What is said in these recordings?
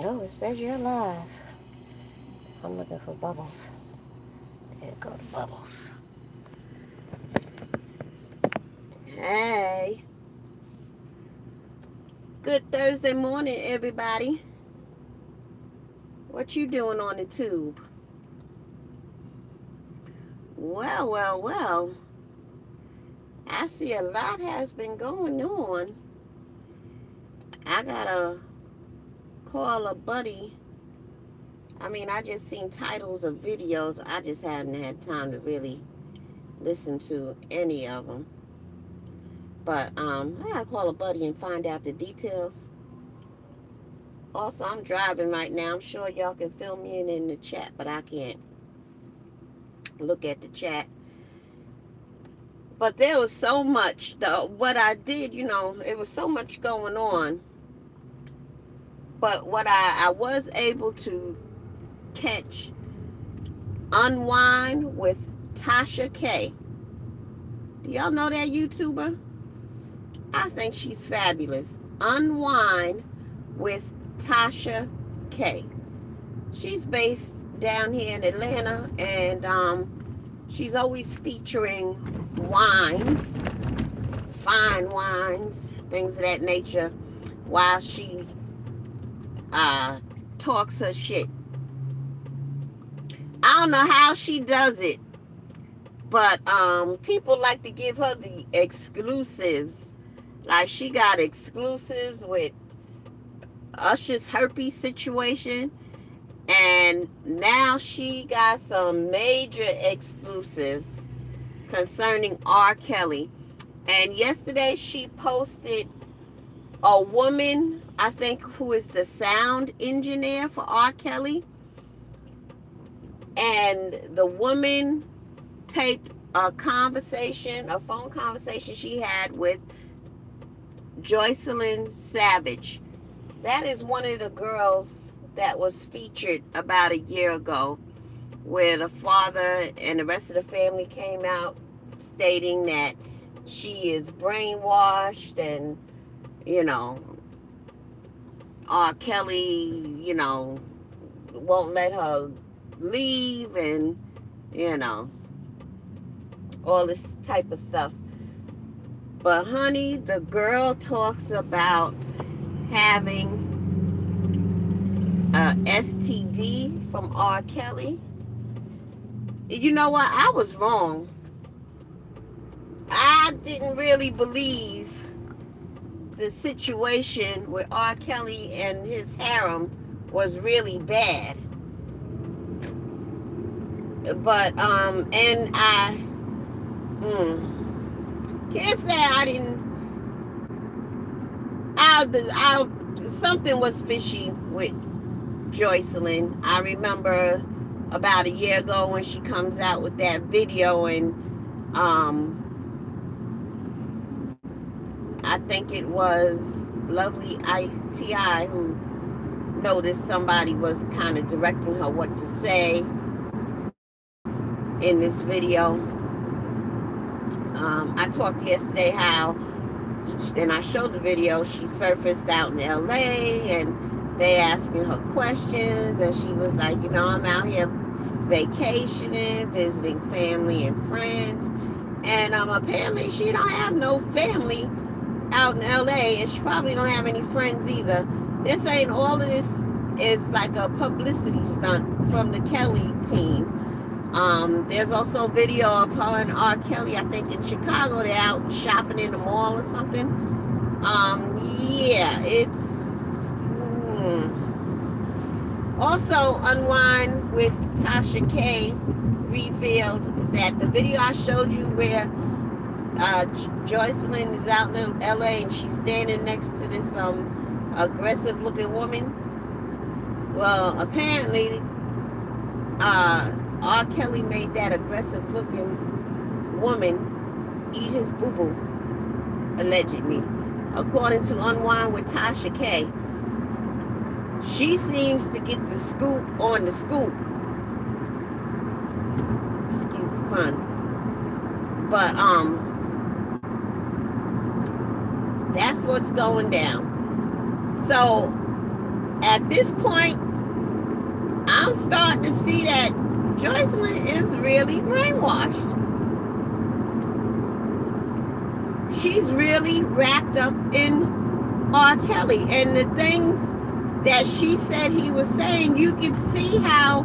Oh, it says you're live. I'm looking for Bubbles. There go the Bubbles. Hey. Good Thursday morning, everybody. What you doing on the tube? Well. I see a lot has been going on. I gotta call a buddy. I just seen titles of videos. I just haven't had time to really listen to any of them. But I gotta call a buddy and find out the details. Also, I'm driving right now. I'm sure y'all can fill me in the chat, but I can't look at the chat. But there was so much, though. What I did, it was so much going on. But what I was able to catch, Unwind with Tasha K. Do y'all know that YouTuber? I think she's fabulous. Unwind with Tasha K. She's based down here in Atlanta, and she's always featuring wines, fine wines, things of that nature, while she talks her shit. I don't know how she does it, but people like to give her the exclusives. Like, she got exclusives with Usher's herpes situation, and now she got some major exclusives concerning R. Kelly. And yesterday she posted a woman, I think, who is the sound engineer for R. Kelly, and the woman taped a phone conversation she had with Joycelyn Savage. That is one of the girls that was featured about a year ago, where the father and the rest of the family came out stating that she is brainwashed, and R. Kelly, won't let her leave, and all this type of stuff. But honey, the girl talks about having a STD from R. Kelly. You know what? I was wrong. I didn't really believe the situation with R. Kelly and his harem was really bad. But and I can't say I didn't. Something was fishy with Joycelyn. I remember about a year ago when she comes out with that video, and I think it was Lovely ITI who noticed somebody was kind of directing her what to say in this video. I talked yesterday how, and I showed the video, she surfaced out in LA and they asking her questions, and she was like, I'm out here vacationing, visiting family and friends, and apparently she don't have no family out in LA, and she probably don't have any friends either. They're saying all of this is like a publicity stunt from the Kelly team. There's also a video of her and R. Kelly, I think in Chicago. They're out shopping in the mall or something. Yeah, it's also Unwind with Tasha K revealed that the video I showed you where Joycelyn is out in LA and she's standing next to this aggressive looking woman. Well, apparently R. Kelly made that aggressive looking woman eat his boo-boo, allegedly. According to Unwind with Tasha K, she seems to get the scoop on the scoop. Excuse the pun. But that's what's going down. So at this point, I'm starting to see that Joycelyn is really brainwashed. She's really wrapped up in R. Kelly. And the things that she said he was saying, you can see how,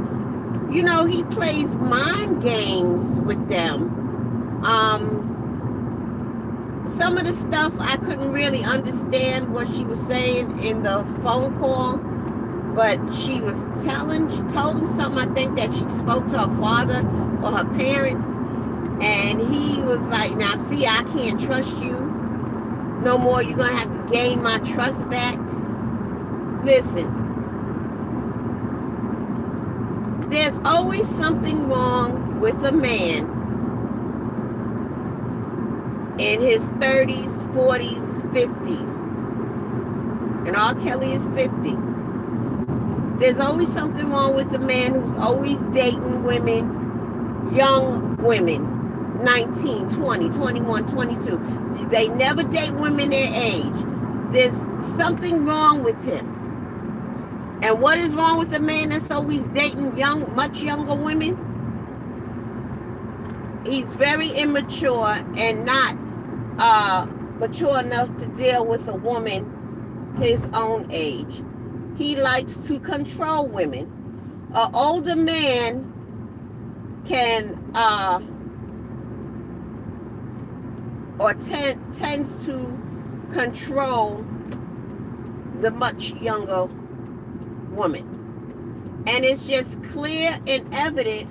you know, he plays mind games with them. Some of the stuff I couldn't really understand what she was saying in the phone call, but she told him something, I think, that she spoke to her father or her parents, and he was like, now see, I can't trust you no more. You're going to have to gain my trust back. Listen, there's always something wrong with a man in his 30s, 40s, 50s. And R. Kelly is 50. There's always something wrong with a man who's always dating women, young women, 19, 20, 21, 22. They never date women their age. There's something wrong with him. And what is wrong with a man that's always dating much younger women? He's very immature and not mature enough to deal with a woman his own age. He likes to control women. An older man can tends to control the much younger woman. And it's just clear and evident,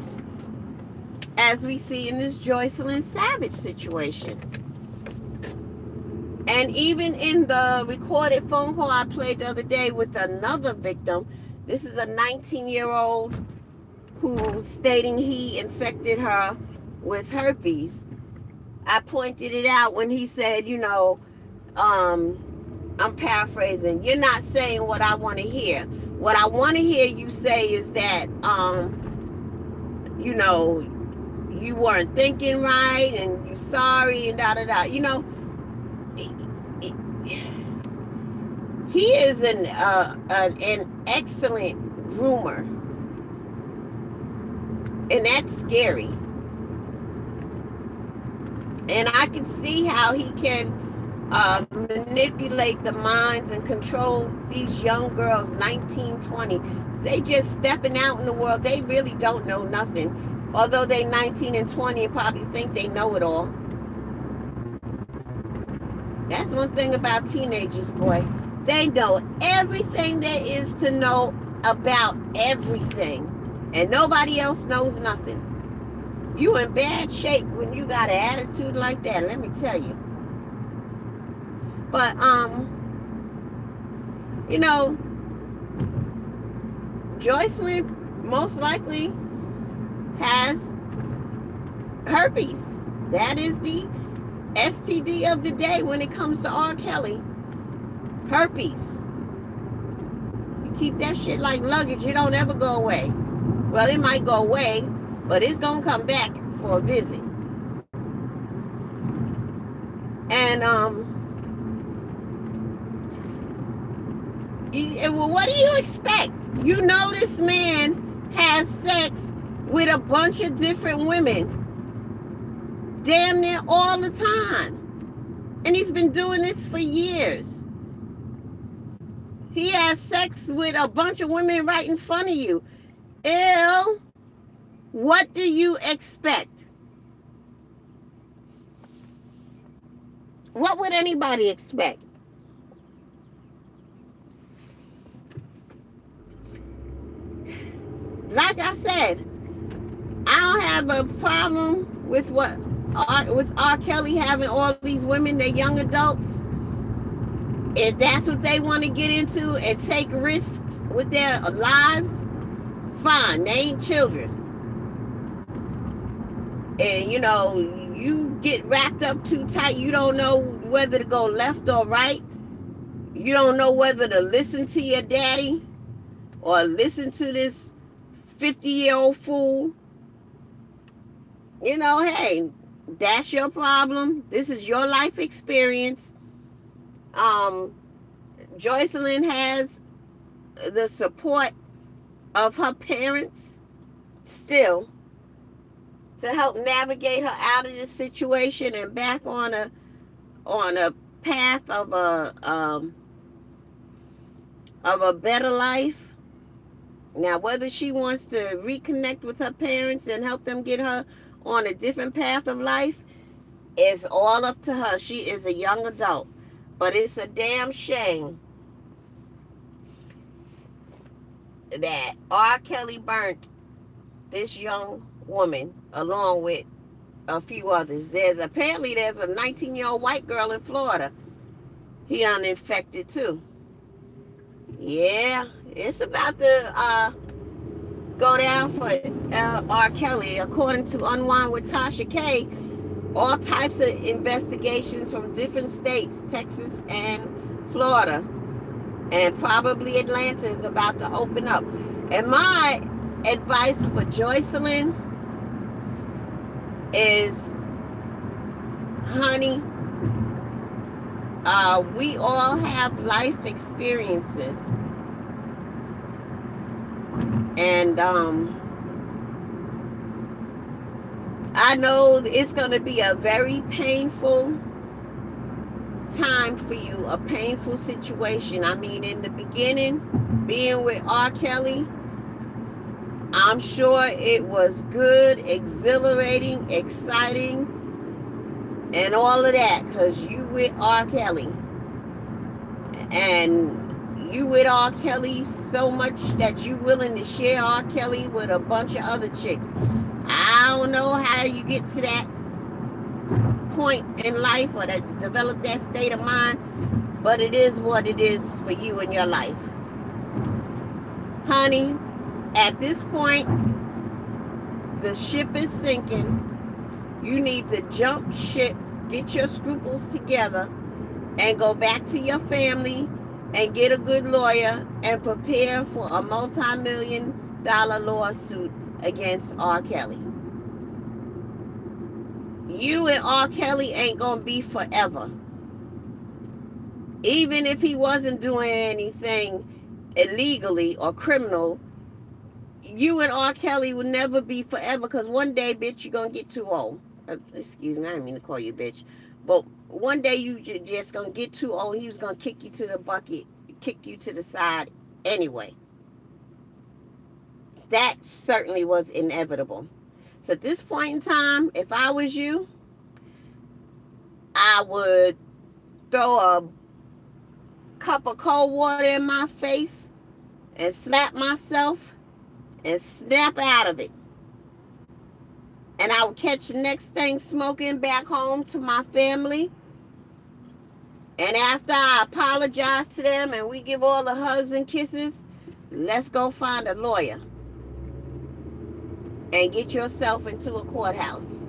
as we see in this Joycelyn Savage situation. And even in the recorded phone call I played the other day with another victim, this is a 19-year-old who's stating he infected her with herpes. I pointed it out when he said, you know, I'm paraphrasing, you're not saying what I want to hear. What I want to hear you say is that, you know, you weren't thinking right and you're sorry and da-da-da. You know, he is an excellent groomer, and that's scary. And I can see how he can manipulate the minds and control these young girls, 19, 20. They just stepping out in the world. They really don't know nothing. Although they 19 and 20 and probably think they know it all. That's one thing about teenagers, boy. They know everything there is to know about everything. And nobody else knows nothing. You in bad shape when you got an attitude like that, let me tell you. But, you know, Joycelyn most likely has herpes. That is the STD of the day when it comes to R. Kelly. Herpes. You keep that shit like luggage. It don't ever go away. Well, it might go away, but it's going to come back for a visit. And, well, what do you expect? You know this man has sex with a bunch of different women damn near all the time. And he's been doing this for years. He has sex with a bunch of women right in front of you. Ew. What do you expect? What would anybody expect? Like I said, I don't have a problem with R. Kelly having all these women, they're young adults. If that's what they want to get into and take risks with their lives, fine. They ain't children. And, you know, you get wrapped up too tight. You don't know whether to go left or right. You don't know whether to listen to your daddy or listen to this 50-year-old fool. You know, hey, that's your problem. This is your life experience. Joycelyn has the support of her parents still to help navigate her out of this situation and back on a path of a better life. Now, whether she wants to reconnect with her parents and help them get her on a different path of life is all up to her. She is a young adult. But it's a damn shame that R. Kelly burnt this young woman along with a few others. Apparently there's a 19-year-old white girl in Florida. He uninfected too. Yeah, it's about to go down for R. Kelly. According to Unwind with Tasha K, all types of investigations from different states, Texas and Florida, and probably Atlanta is about to open up. And my advice for Joycelyn is, honey, we all have life experiences. And I know it's going to be a very painful time for you, a painful situation. I mean, in the beginning, being with R. Kelly, I'm sure it was good, exhilarating, exciting, and all of that, because you with R. Kelly. And you with R. Kelly so much that you willing to share R. Kelly with a bunch of other chicks. I don't know how you get to that point in life or to develop that state of mind, but it is what it is for you in your life. Honey, at this point, the ship is sinking. You need to jump ship, get your scruples together, and go back to your family and get a good lawyer and prepare for a multi-million-dollar lawsuit against R. Kelly. You and R. Kelly ain't gonna be forever. Even if he wasn't doing anything illegally or criminal, you and R. Kelly will never be forever, because one day, bitch, you're gonna get too old. Excuse me, I didn't mean to call you bitch. But one day you just gonna get too old. He was gonna kick you to the bucket, kick you to the side anyway. That certainly was inevitable. So at this point in time, if I was you, I would throw a cup of cold water in my face and slap myself and snap out of it. And I would catch the next thing smoking back home to my family. And after I apologize to them and we give all the hugs and kisses, let's go find a lawyer and get yourself into a courthouse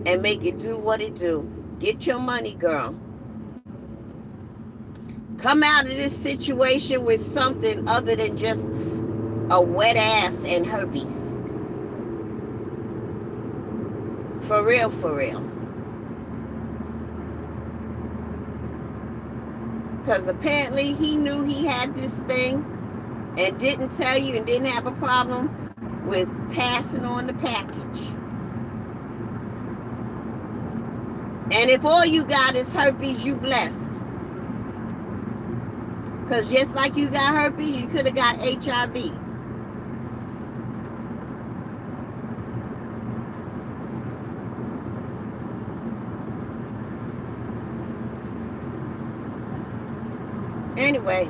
and make it do what it do. Get your money, girl. Come out of this situation with something other than just a wet ass and herpes. For real, for real. Because apparently he knew he had this thing and didn't tell you and didn't have a problem with passing on the package. And if all you got is herpes, you blessed. Because just like you got herpes, you could have got HIV. Anyway,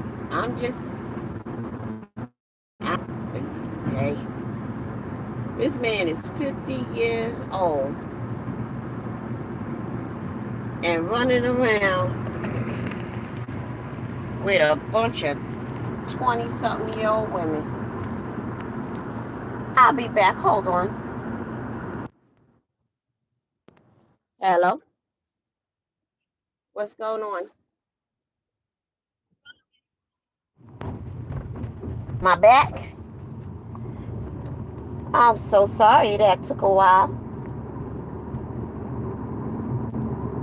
hey, this man is 50 years old and running around with a bunch of 20-something-year-old women. I'll be back. Hold on. Hello? What's going on? My back? I'm so sorry that took a while.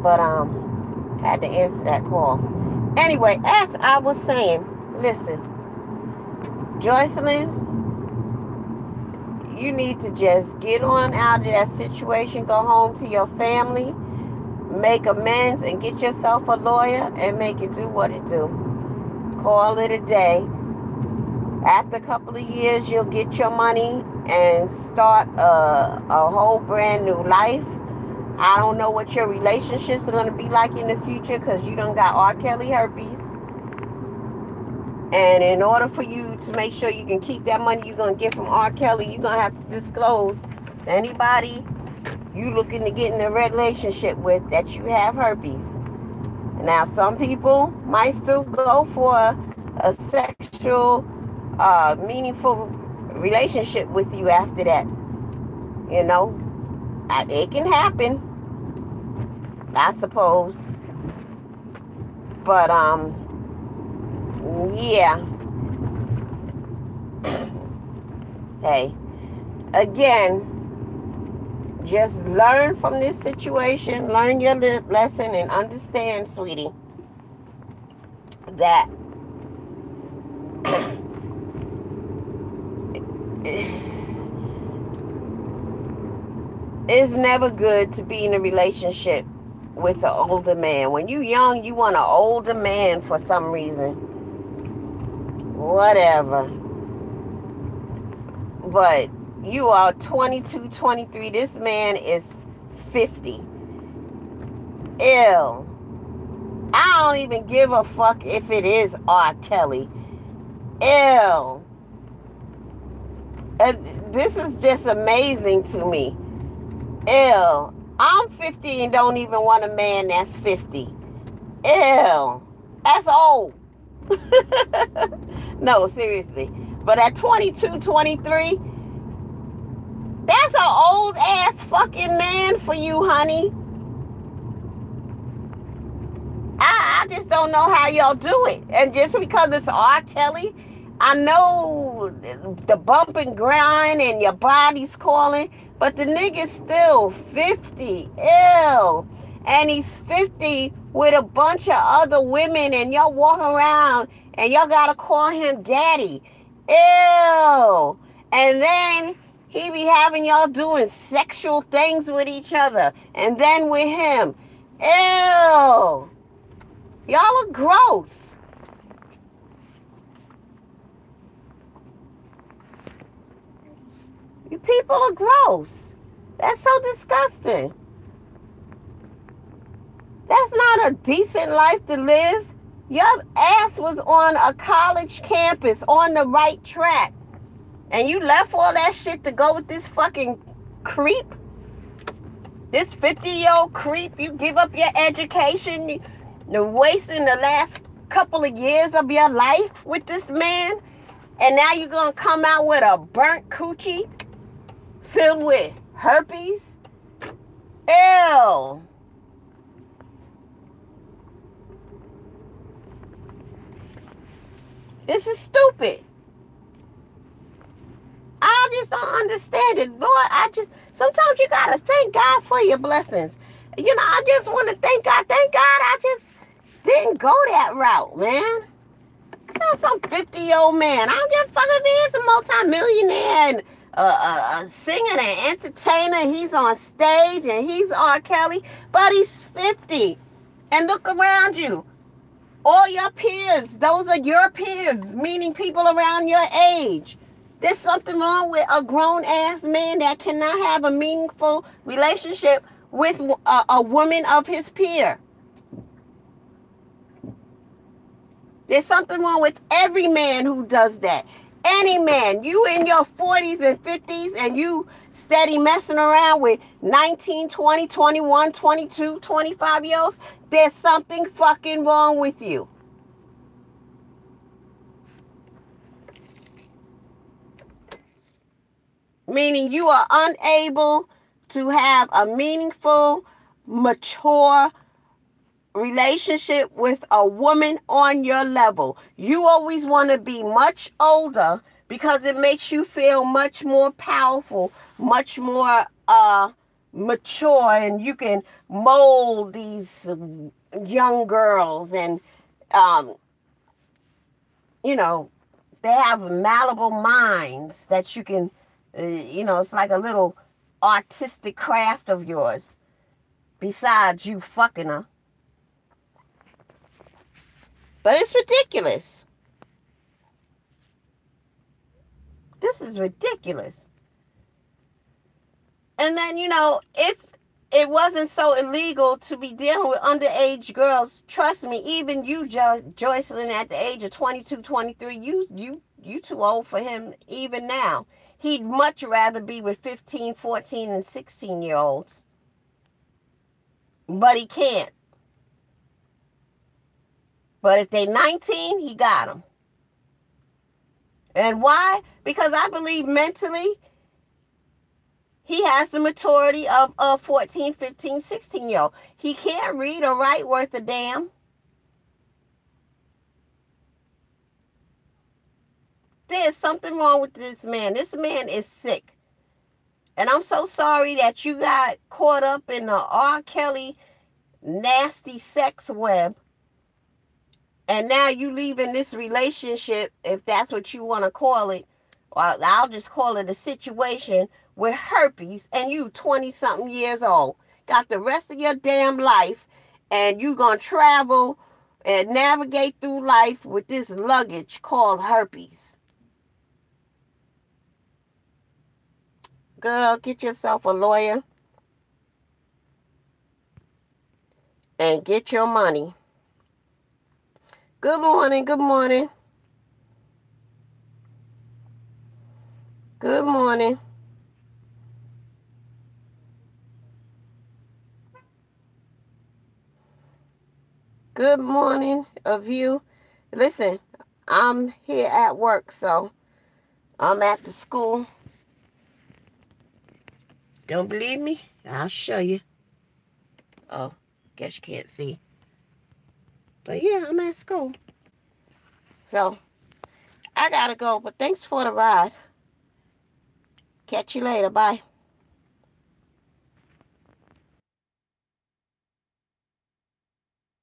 But had to answer that call. Anyway, as I was saying, listen, Joycelyn, you need to just get on out of that situation, go home to your family, make amends, and get yourself a lawyer and make it do what it do. Call it a day. After a couple of years, you'll get your money and start a whole brand new life. I don't know what your relationships are going to be like in the future because you done got R. Kelly herpes. And in order for you to make sure you can keep that money you're going to get from R. Kelly, you're going to have to disclose to anybody you looking to get in a relationship with that you have herpes. Now, some people might still go for a sexual, meaningful relationship with you after that. You know, it can happen, I suppose. But, yeah. Hey, again, just learn from this situation, learn your lesson, and understand, sweetie, that it's never good to be in a relationship with an older man. When you're young, you want an older man for some reason. Whatever. But you are 22, 23. This man is 50. Ew. I don't even give a fuck if it is R. Kelly. Ew. This is just amazing to me. Ew. I'm 50 and don't even want a man that's 50. Ew. That's old. No, seriously. But at 22, 23, that's an old ass fucking man for you, honey. I just don't know how y'all do it. And just because it's R. Kelly, I know the bump and grind and your body's calling, but the nigga's still 50. Ew. And he's 50 with a bunch of other women, and y'all walk around and y'all gotta call him daddy. Ew. And then he be having y'all doing sexual things with each other. And then with him. Ew. Y'all are gross. You people are gross. That's so disgusting. That's not a decent life to live. Your ass was on a college campus on the right track. And you left all that shit to go with this fucking creep? This 50-year-old creep? You give up your education? You're wasting the last couple of years of your life with this man? And now you're going to come out with a burnt coochie filled with herpes? Ew. This is stupid. I just don't understand it. Lord, sometimes you got to thank God for your blessings. You know, I just want to thank God. Thank God I just didn't go that route, man. That's some 50-year-old man. I don't give a fuck if he is a multi-millionaire and a singer and entertainer. He's on stage and he's R. Kelly, but he's 50. And look around you. All your peers, those are your peers, meaning people around your age. There's something wrong with a grown-ass man that cannot have a meaningful relationship with a woman of his peer. There's something wrong with every man who does that. Any man, you in your 40s and 50s and you steady messing around with 19, 20, 21, 22, 25-year-olds, there's something fucking wrong with you. Meaning you are unable to have a meaningful, mature relationship with a woman on your level. You always want to be much older because it makes you feel much more powerful, much more mature, and you can mold these young girls and, They have malleable minds that you can, it's like a little artistic craft of yours besides you fucking her. But it's ridiculous. This is ridiculous. And then, if it wasn't so illegal to be dealing with underage girls, trust me, even you, Joycelyn, at the age of 22, 23, you too old for him even now. He'd much rather be with 15, 14, and 16-year-olds. But he can't. But if they 19, he got them. And why? Because I believe mentally, he has the maturity of a 14, 15, 16-year-old. He can't read or write worth a damn. There's something wrong with this man. This man is sick. And I'm so sorry that you got caught up in the R. Kelly nasty sex web. And now you leaving this relationship, if that's what you want to call it, or I'll just call it a situation, with herpes, and you 20-something years old. Got the rest of your damn life, and you going to travel and navigate through life with this luggage called herpes. Girl, get yourself a lawyer and get your money. Good morning, good morning. Good morning. Good morning of you. Listen, I'm here at work, so I'm at the school. Don't believe me? I'll show you. Oh, guess you can't see. But yeah, I'm at school. So, I gotta go, but thanks for the ride. Catch you later. Bye.